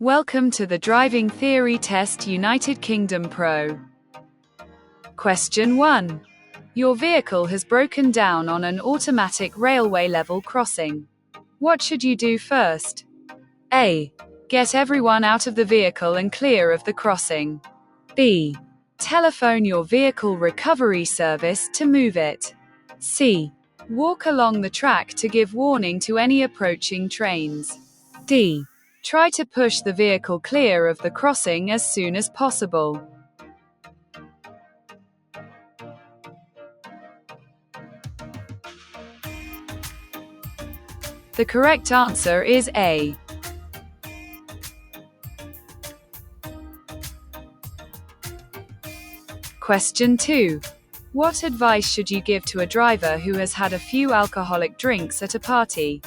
Welcome to the Driving Theory Test United Kingdom Pro. Question 1. Your vehicle has broken down on an automatic railway level crossing. What should you do first? A. Get everyone out of the vehicle and clear of the crossing. B. Telephone your vehicle recovery service to move it. C. Walk along the track to give warning to any approaching trains. D. Try to push the vehicle clear of the crossing as soon as possible. The correct answer is A. Question 2. What advice should you give to a driver who has had a few alcoholic drinks at a party?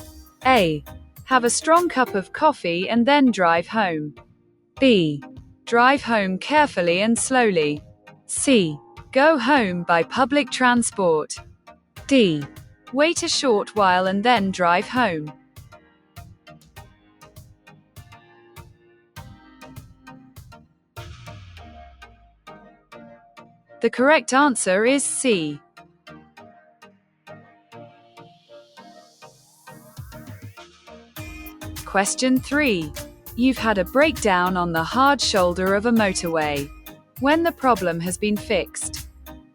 A. Have a strong cup of coffee and then drive home. B. Drive home carefully and slowly. C. Go home by public transport. D. Wait a short while and then drive home. The correct answer is C. Question 3. You've had a breakdown on the hard shoulder of a motorway. When the problem has been fixed,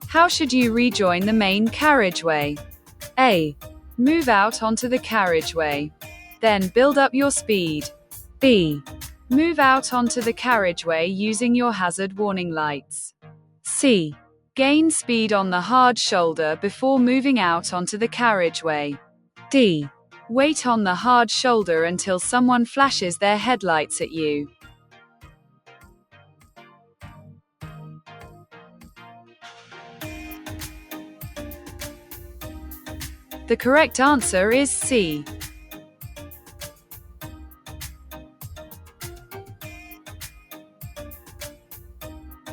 how should you rejoin the main carriageway? A. Move out onto the carriageway. Then build up your speed. B. Move out onto the carriageway using your hazard warning lights. C. Gain speed on the hard shoulder before moving out onto the carriageway. D. Wait on the hard shoulder until someone flashes their headlights at you. The correct answer is C.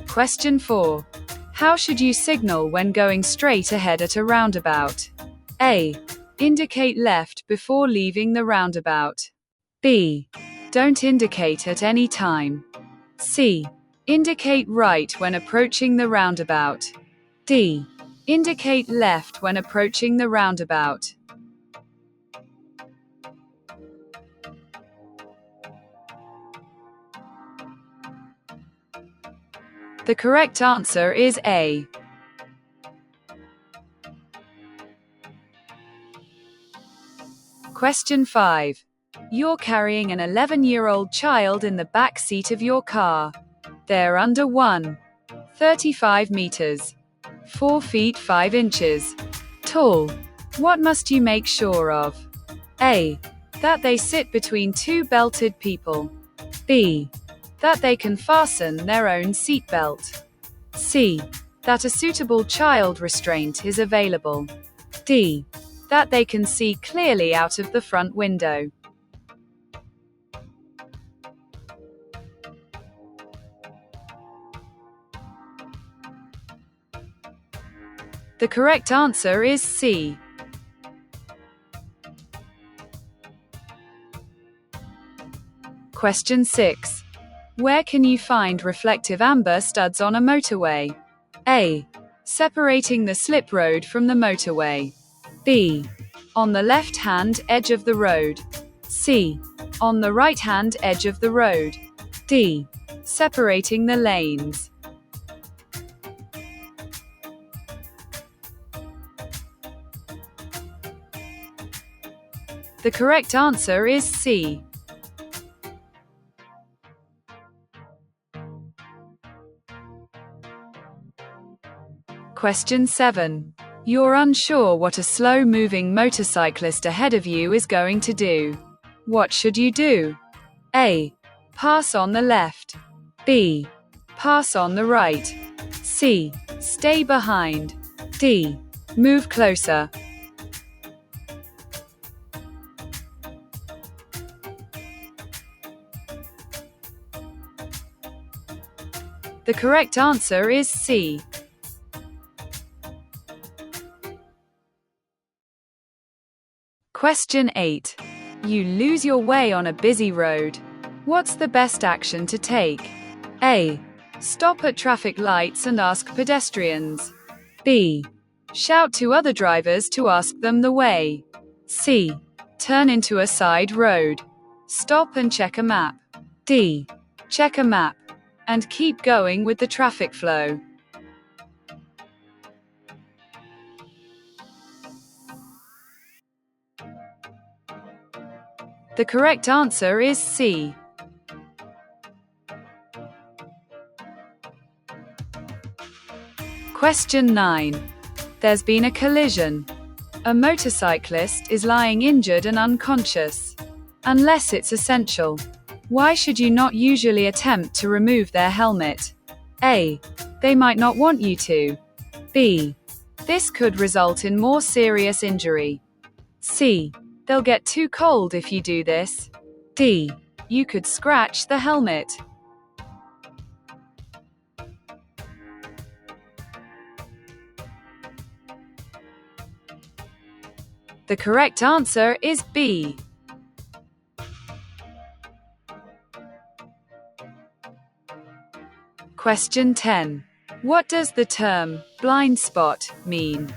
Question 4. How should you signal when going straight ahead at a roundabout? A. Indicate left before leaving the roundabout. B. Don't indicate at any time. C. Indicate right when approaching the roundabout. D. Indicate left when approaching the roundabout. The correct answer is A. Question 5. You're carrying an 11-year-old child in the back seat of your car. They're under 1.35 meters, 4 feet 5 inches tall. What must you make sure of? A. That they sit between two belted people. B. That they can fasten their own seatbelt. C. That a suitable child restraint is available. D. That they can see clearly out of the front window. The correct answer is C. Question 6. Where can you find reflective amber studs on a motorway? A. Separating the slip road from the motorway. B. On the left-hand edge of the road. C. On the right-hand edge of the road. D. Separating the lanes. The correct answer is C. Question 7. You're unsure what a slow-moving motorcyclist ahead of you is going to do. What should you do? A. Pass on the left. B. Pass on the right. C. Stay behind. D. Move closer. The correct answer is C. Question 8. You lose your way on a busy road. What's the best action to take? A. Stop at traffic lights and ask pedestrians. B. Shout to other drivers to ask them the way. C. Turn into a side road. Stop and check a map. D. Check a map and keep going with the traffic flow. The correct answer is C. Question 9. There's been a collision. A motorcyclist is lying injured and unconscious. Unless it's essential. Why should you not usually attempt to remove their helmet? A. They might not want you to. B. This could result in more serious injury. C. They'll get too cold if you do this. D. You could scratch the helmet. The correct answer is B. Question 10. What does the term blind spot mean?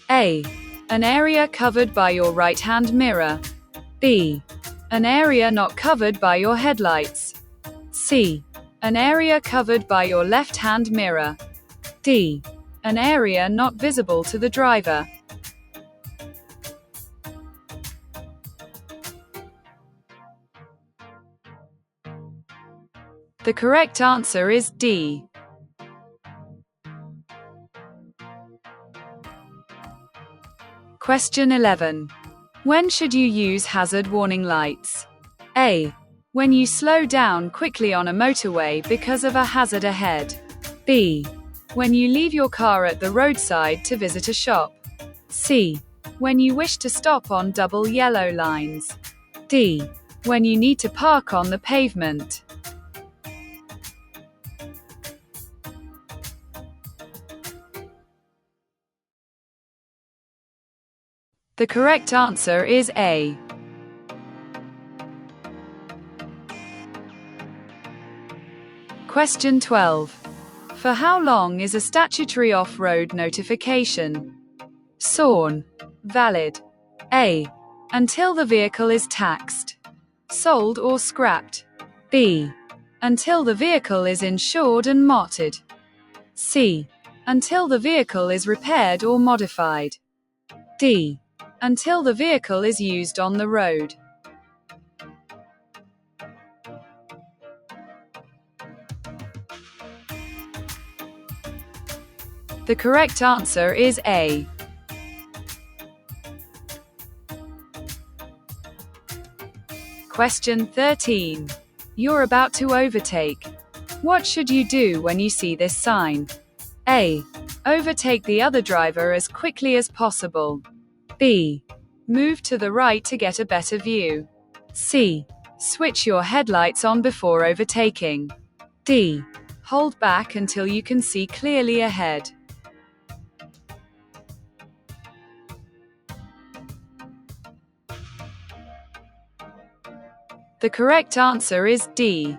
A. An area covered by your right-hand mirror. B. An area not covered by your headlights. C. An area covered by your left-hand mirror. D. An area not visible to the driver. The correct answer is D. Question 11. When should you use hazard warning lights? A. When you slow down quickly on a motorway because of a hazard ahead. B. When you leave your car at the roadside to visit a shop. C. When you wish to stop on double yellow lines. D. When you need to park on the pavement. The correct answer is A. Question 12. For how long is a statutory off-road notification? SORN. Valid. A. Until the vehicle is taxed, sold or scrapped. B. Until the vehicle is insured and modded. C. Until the vehicle is repaired or modified. D. Until the vehicle is used on the road. The correct answer is A. Question 13. You're about to overtake. What should you do when you see this sign? A. Overtake the other driver as quickly as possible. B. Move to the right to get a better view. C. Switch your headlights on before overtaking. D. Hold back until you can see clearly ahead. The correct answer is D.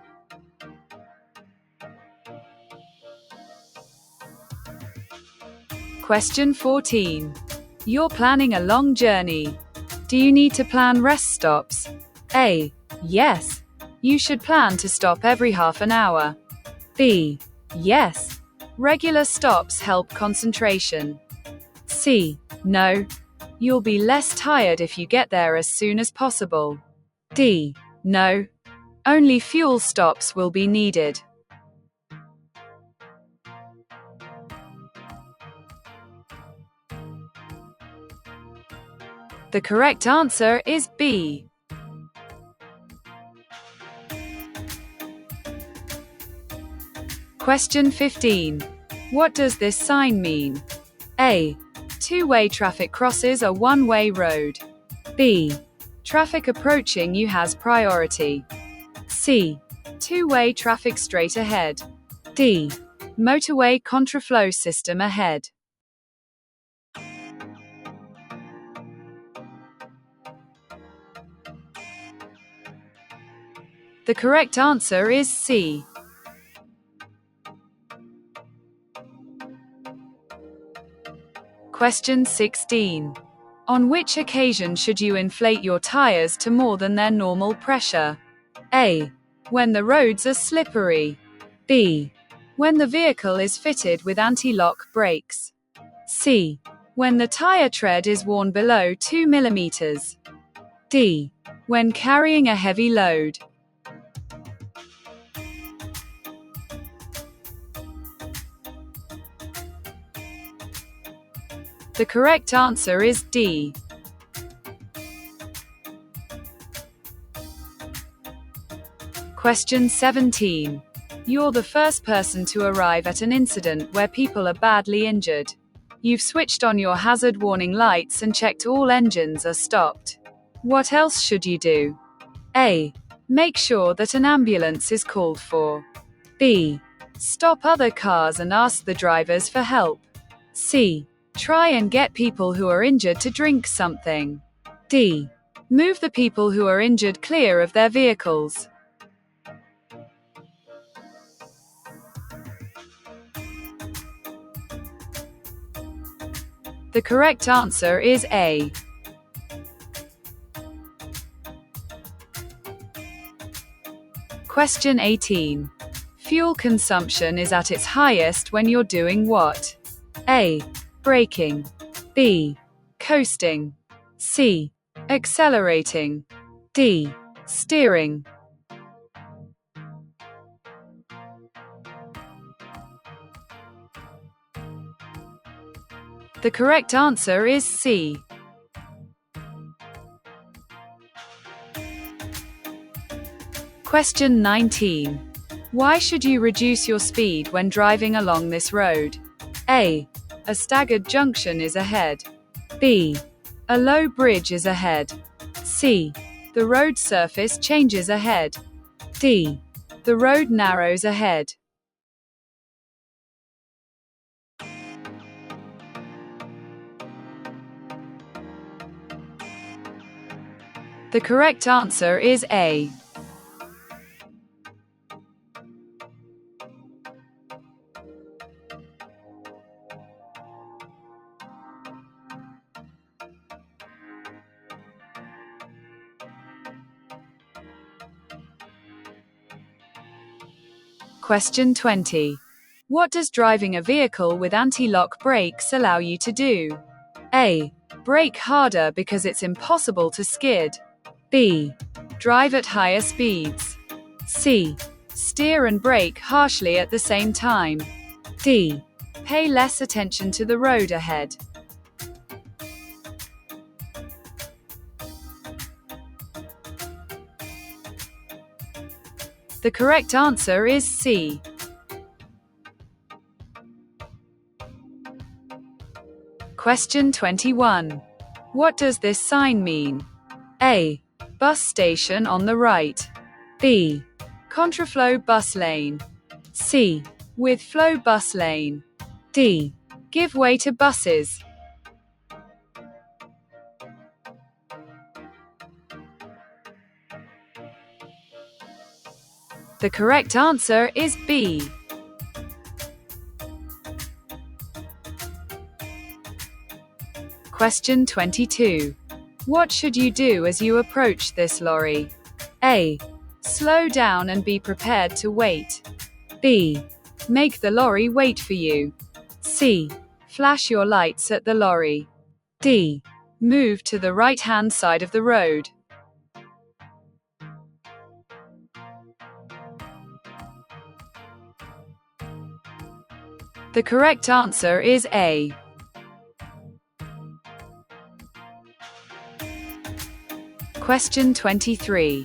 Question 14. You're planning a long journey. Do you need to plan rest stops? A. Yes. You should plan to stop every half an hour. B. Yes. Regular stops help concentration. C. No. You'll be less tired if you get there as soon as possible. D. No. Only fuel stops will be needed. The correct answer is B. Question 15. What does this sign mean? A. Two-way traffic crosses a one-way road. B. Traffic approaching you has priority. C. Two-way traffic straight ahead. D. Motorway contraflow system ahead. The correct answer is C. Question 16. On which occasion should you inflate your tires to more than their normal pressure? A. When the roads are slippery. B. When the vehicle is fitted with anti-lock brakes. C. When the tire tread is worn below 2 mm. D. When carrying a heavy load. The correct answer is D. Question 17. You're the first person to arrive at an incident where people are badly injured. You've switched on your hazard warning lights and checked all engines are stopped. What else should you do? A. Make sure that an ambulance is called for. B. Stop other cars and ask the drivers for help. C. Try and get people who are injured to drink something. D. Move the people who are injured clear of their vehicles. The correct answer is A. Question 18. Fuel consumption is at its highest when you're doing what? A. Braking. B. Coasting. C. Accelerating. D. Steering. The correct answer is C. Question 19. Why should you reduce your speed when driving along this road? A. A staggered junction is ahead. B. A low bridge is ahead. C. The road surface changes ahead. D. The road narrows ahead. The correct answer is A. Question 20. What does driving a vehicle with anti-lock brakes allow you to do? A. Brake harder because it's impossible to skid. B. Drive at higher speeds. C. Steer and brake harshly at the same time. D. Pay less attention to the road ahead. The correct answer is C. Question 21. What does this sign mean? A. Bus station on the right. B. Contraflow bus lane. C. With flow bus lane. D. Give way to buses. The correct answer is B. Question 22. What should you do as you approach this lorry? A. Slow down and be prepared to wait. B. Make the lorry wait for you. C. Flash your lights at the lorry. D. Move to the right-hand side of the road. The correct answer is A. Question 23.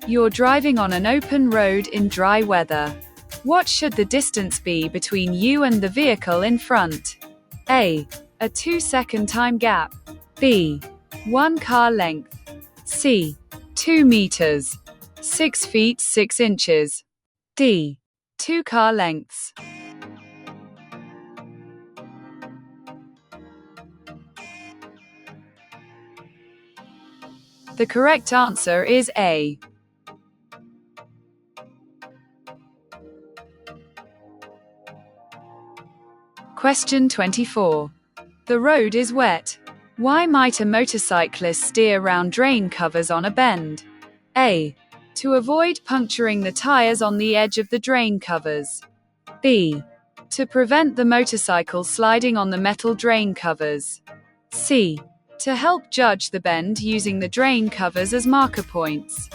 You're driving on an open road in dry weather. What should the distance be between you and the vehicle in front? A. A 2-second time gap. B. 1 car length. C. 2 meters. 6 feet 6 inches. D. 2 car lengths. The correct answer is A. Question 24. The road is wet. Why might a motorcyclist steer round drain covers on a bend? A. To avoid puncturing the tires on the edge of the drain covers. B. To prevent the motorcycle sliding on the metal drain covers. C. To help judge the bend using the drain covers as marker points.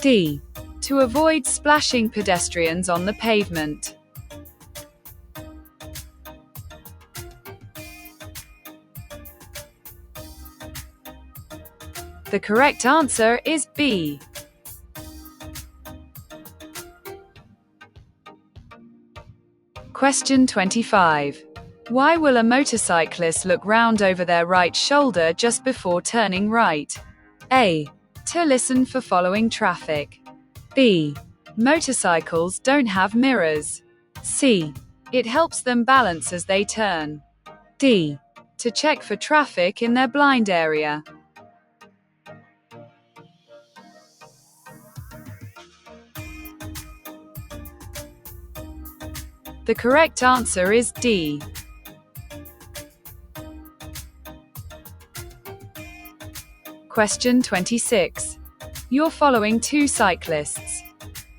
D. To avoid splashing pedestrians on the pavement. The correct answer is B. Question 25. Why will a motorcyclist look round over their right shoulder just before turning right? A. To listen for following traffic. B. Motorcycles don't have mirrors. C. It helps them balance as they turn. D. To check for traffic in their blind area. The correct answer is D. Question 26. You're following two cyclists.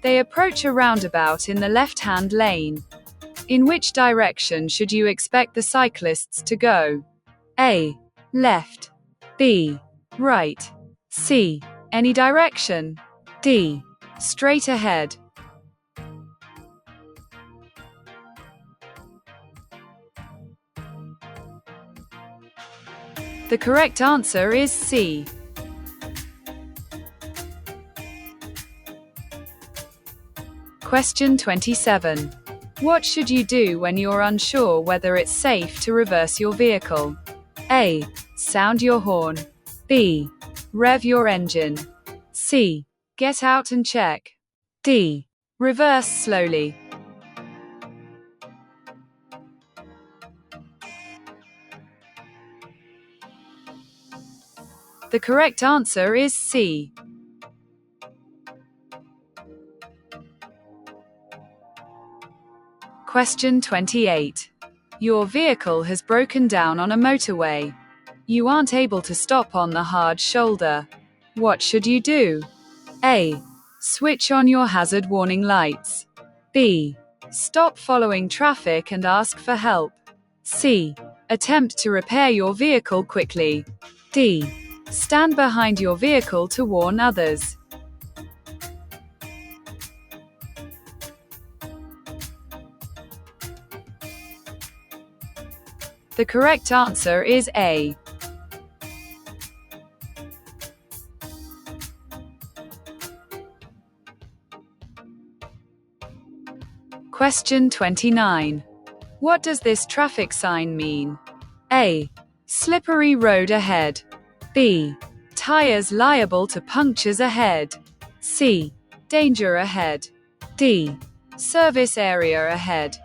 They approach a roundabout in the left-hand lane. In which direction should you expect the cyclists to go? A. Left. B. Right. C. Any direction. D. Straight ahead. The correct answer is C. Question 27. What should you do when you're unsure whether it's safe to reverse your vehicle? A. Sound your horn. B. Rev your engine. C. Get out and check. D. Reverse slowly. The correct answer is C. Question 28. Your vehicle has broken down on a motorway. You aren't able to stop on the hard shoulder. What should you do? A. Switch on your hazard warning lights. B. Stop following traffic and ask for help. C. Attempt to repair your vehicle quickly. D. Stand behind your vehicle to warn others. The correct answer is A. Question 29. What does this traffic sign mean? A. Slippery road ahead. B. Tires liable to punctures ahead. C. Danger ahead. D. Service area ahead.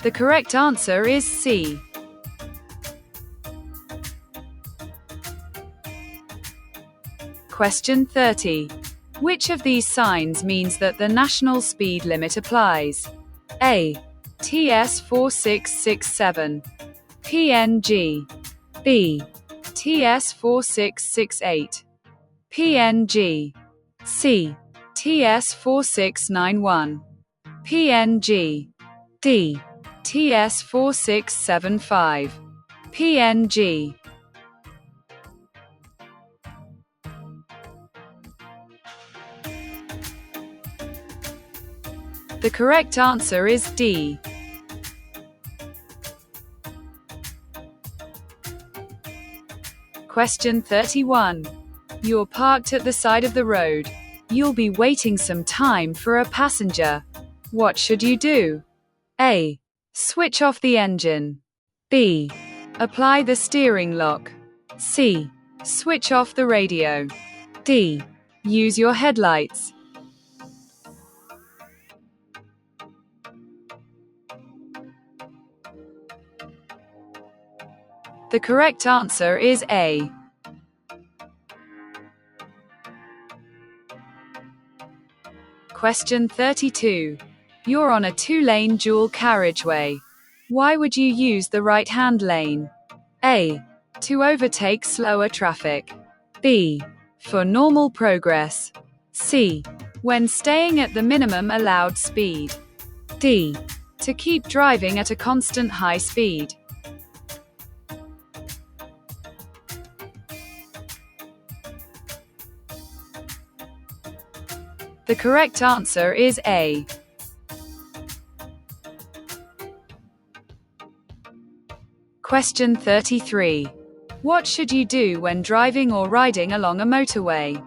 The correct answer is C. Question 30. Which of these signs means that the national speed limit applies? A. TS 4667. PNG. B. TS 4668. PNG. C. TS 4691. PNG. D. TS 4675. PNG. The correct answer is D. Question 31. You're parked at the side of the road. You'll be waiting some time for a passenger. What should you do? A. Switch off the engine. B. Apply the steering lock. C. Switch off the radio. D. Use your headlights. The correct answer is A. Question 32. You're on a two-lane dual carriageway. Why would you use the right-hand lane? A. To overtake slower traffic. B. For normal progress. C. When staying at the minimum allowed speed. D. To keep driving at a constant high speed. The correct answer is A. Question 33. What should you do when driving or riding along a motorway?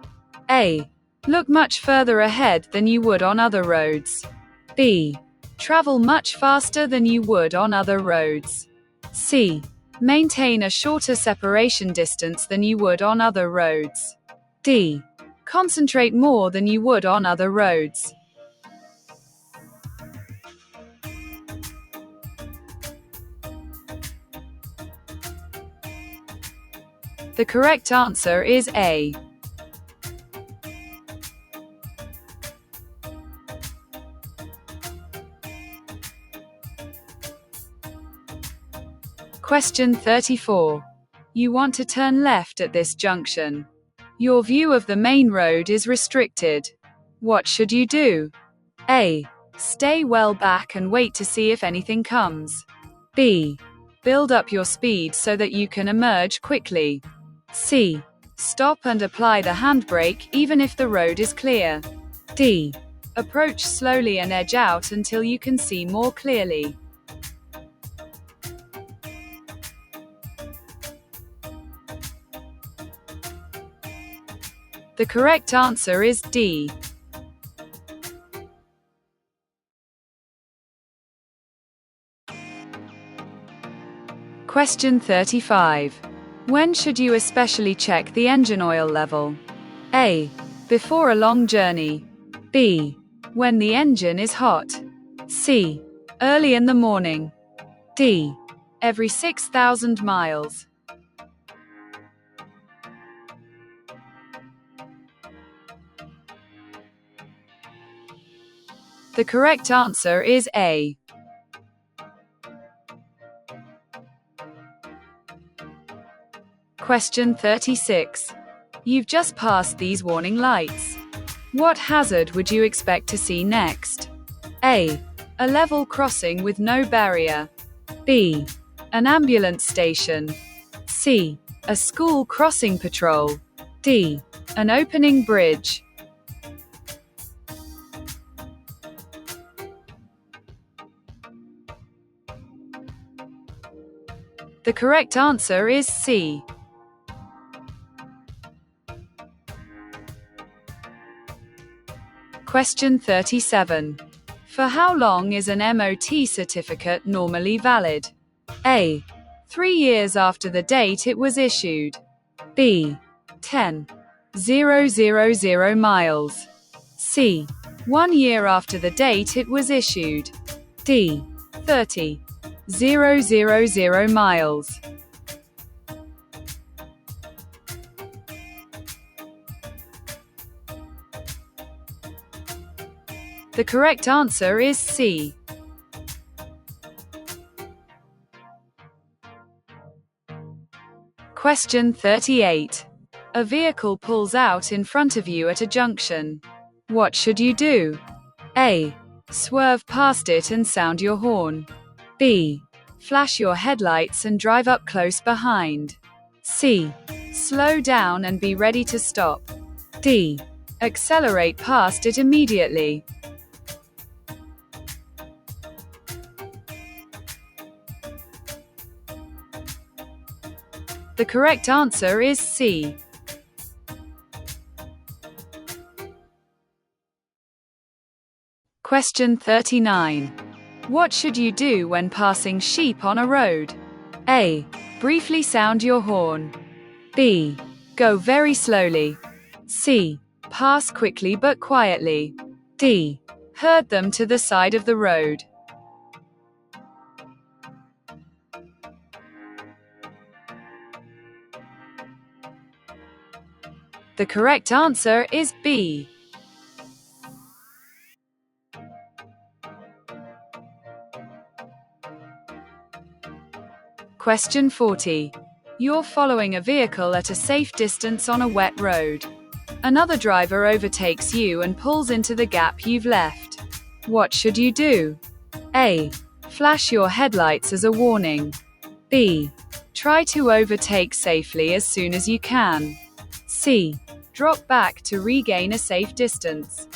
A. Look much further ahead than you would on other roads. B. Travel much faster than you would on other roads. C. Maintain a shorter separation distance than you would on other roads. D. Concentrate more than you would on other roads. The correct answer is A. Question 34. You want to turn left at this junction. Your view of the main road is restricted. What should you do? A. Stay well back and wait to see if anything comes. B. Build up your speed so that you can emerge quickly. C. Stop and apply the handbrake even if the road is clear. D. Approach slowly and edge out until you can see more clearly. The correct answer is D. Question 35. When should you especially check the engine oil level? A. Before a long journey. B. When the engine is hot. C. Early in the morning. D. Every 6,000 miles. The correct answer is A. Question 36. You've just passed these warning lights. What hazard would you expect to see next? A. A level crossing with no barrier. B. An ambulance station. C. A school crossing patrol. D. An opening bridge. The correct answer is C. Question 37. For how long is an MOT certificate normally valid? A. 3 years after the date it was issued. B. 10,000 miles. C. 1 year after the date it was issued. D. 30,000 miles. The correct answer is C. Question 38. A vehicle pulls out in front of you at a junction. What should you do? A. Swerve past it and sound your horn. B. Flash your headlights and drive up close behind. C. Slow down and be ready to stop. D. Accelerate past it immediately. The correct answer is C. Question 39. What should you do when passing sheep on a road? A. Briefly sound your horn. B. Go very slowly. C. Pass quickly but quietly. D. Herd them to the side of the road. The correct answer is B. Question 40. You're following a vehicle at a safe distance on a wet road. Another driver overtakes you and pulls into the gap you've left. What should you do? A. Flash your headlights as a warning. B. Try to overtake safely as soon as you can. C. Drop back to regain a safe distance.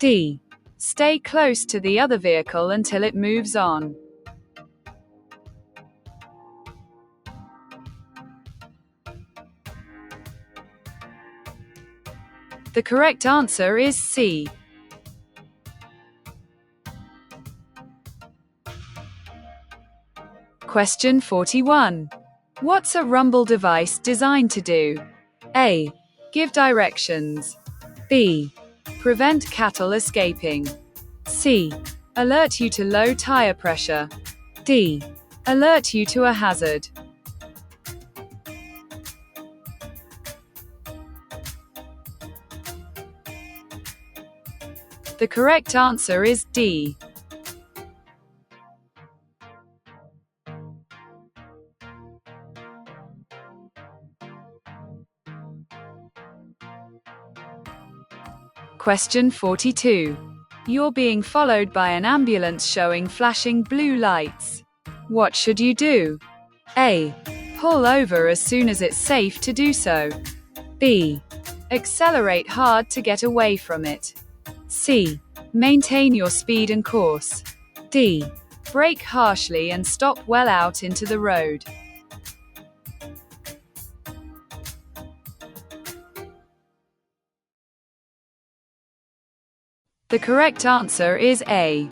D. Stay close to the other vehicle until it moves on. The correct answer is C. Question 41. What's a rumble device designed to do? A. Give directions. B. Prevent cattle escaping. C. Alert you to low tire pressure. D. Alert you to a hazard. The correct answer is D. Question 42. You're being followed by an ambulance showing flashing blue lights. What should you do? A. Pull over as soon as it's safe to do so. B. Accelerate hard to get away from it. C. Maintain your speed and course. D. Brake harshly and stop well out into the road. The correct answer is A.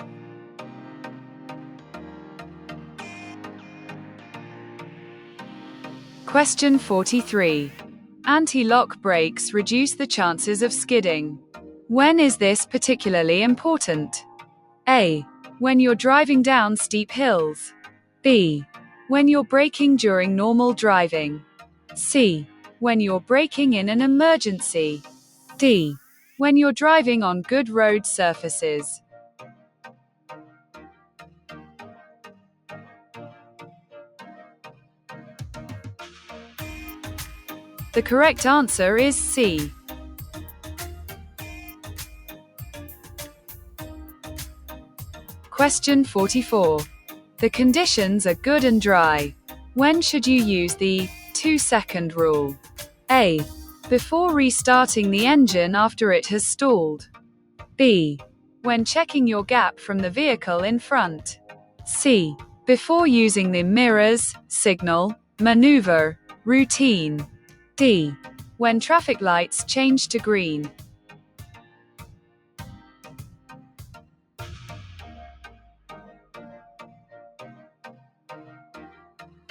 Question 43. Anti-lock brakes reduce the chances of skidding. When is this particularly important? A. When you're driving down steep hills. B. When you're braking during normal driving. C. When you're braking in an emergency. D. When you're driving on good road surfaces. The correct answer is C. Question 44. The conditions are good and dry. When should you use the 2-second rule? A. Before restarting the engine after it has stalled. B. When checking your gap from the vehicle in front. C. Before using the mirrors, signal, maneuver, routine. D. When traffic lights change to green.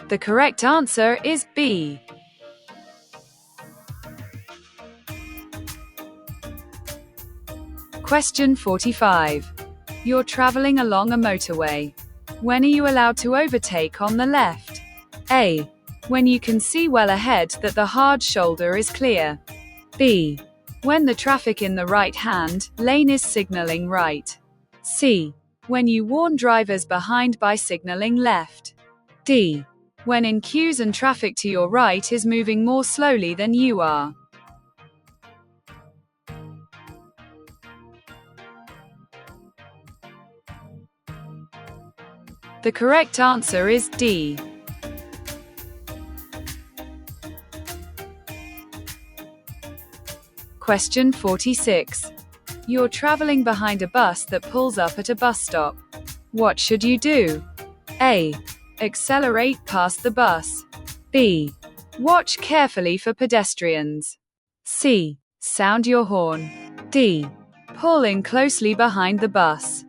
The correct answer is B. Question 45. You're traveling along a motorway. When are you allowed to overtake on the left? A. When you can see well ahead that the hard shoulder is clear. B. When the traffic in the right-hand lane is signaling right. C. When you warn drivers behind by signaling left. D. When in queues and traffic to your right is moving more slowly than you are. The correct answer is D. Question 46. You're traveling behind a bus that pulls up at a bus stop. What should you do? A. Accelerate past the bus. B. Watch carefully for pedestrians. C. Sound your horn. D. Pull in closely behind the bus.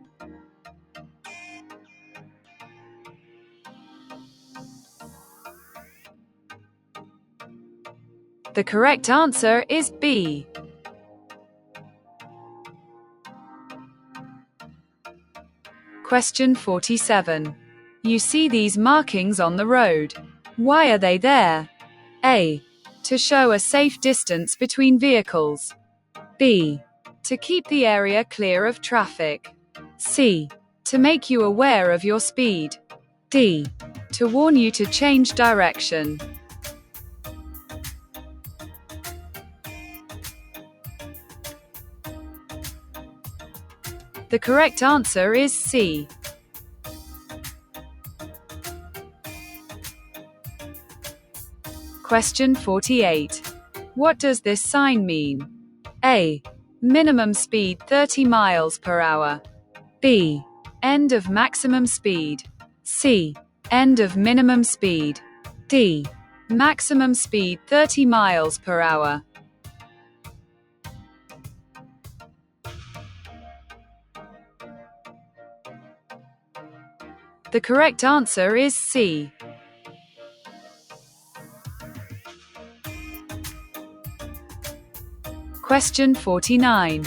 The correct answer is B. Question 47. You see these markings on the road. Why are they there? A. To show a safe distance between vehicles. B. To keep the area clear of traffic. C. To make you aware of your speed. D. To warn you to change direction. The correct answer is C. Question 48. What does this sign mean? A. Minimum speed 30 miles per hour. B. End of maximum speed. C. End of minimum speed. D. Maximum speed 30 miles per hour. The correct answer is C. Question 49.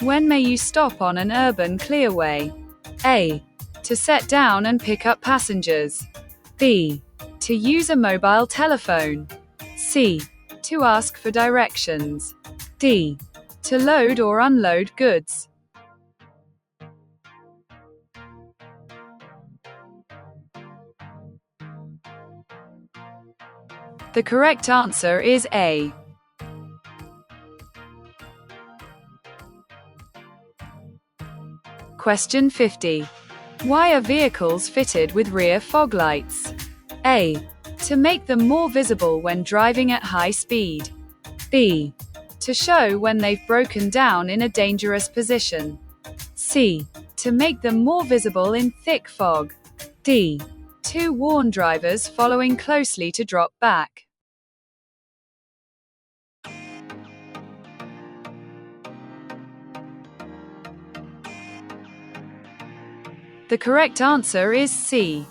When may you stop on an urban clearway? A. To set down and pick up passengers. B. To use a mobile telephone. C. To ask for directions. D. To load or unload goods. The correct answer is A. Question 50. Why are vehicles fitted with rear fog lights? A. To make them more visible when driving at high speed. B. To show when they've broken down in a dangerous position. C. To make them more visible in thick fog. D. To warn drivers following closely to drop back. The correct answer is C.